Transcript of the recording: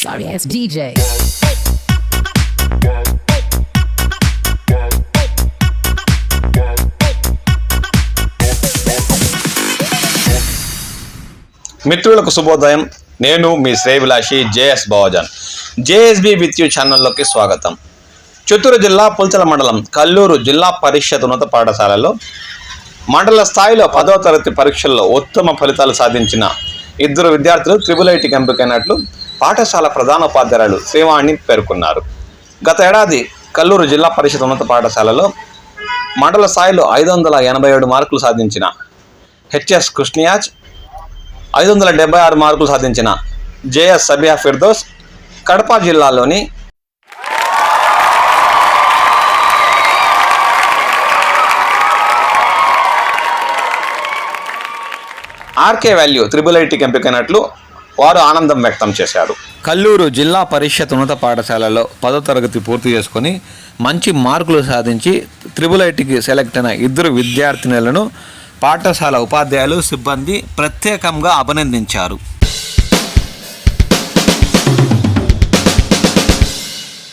Sorry ass DJ. మిత్రులకు శుభోదయం. నేను మీ శ్రేయభిలాషి JS Bahujan. JSB with you ఛానల్లోకి స్వాగతం. చిత్తూరు జిల్లా పుల్చల మండలం కల్లూరు జిల్లా పరిషత్ ఉన్నత పాఠశాలలో మండల స్థాయిలో 10వ తరగతి పరీక్షల్లో ఉత్తమ ఫలితాలు సాధించిన 2 విద్యార్థులు IIITకి ఎంపికైనట్లు పాఠశాల ప్రధానోపాధ్యాయులు శ్రీవాణి పేర్కొన్నారు. గత ఏడాది కల్లూరు జిల్లా పరిషత్ ఉన్నత పాఠశాలలో మండల స్థాయిలో 587 మార్కులు సాధించిన హెచ్ఎస్ కృష్ణయాజ్, 576 మార్కులు సాధించిన జేఎస్ సబియా ఫిర్దోస్, కడప జిల్లాలోని ఆర్కే వాల్యూ IIITకి ఎంపికైనట్లు వారు ఆనందం వ్యక్తం చేశారు. కల్లూరు జిల్లా పరిషత్ ఉన్నత పాఠశాలలో 10వ తరగతి పూర్తి చేసుకొని మంచి మార్కులు సాధించి IIITకి సెలెక్ట్ అయిన 2 విద్యార్థినులను పాఠశాల ఉపాధ్యాయులు, సిబ్బంది ప్రత్యేకంగా అభినందించారు.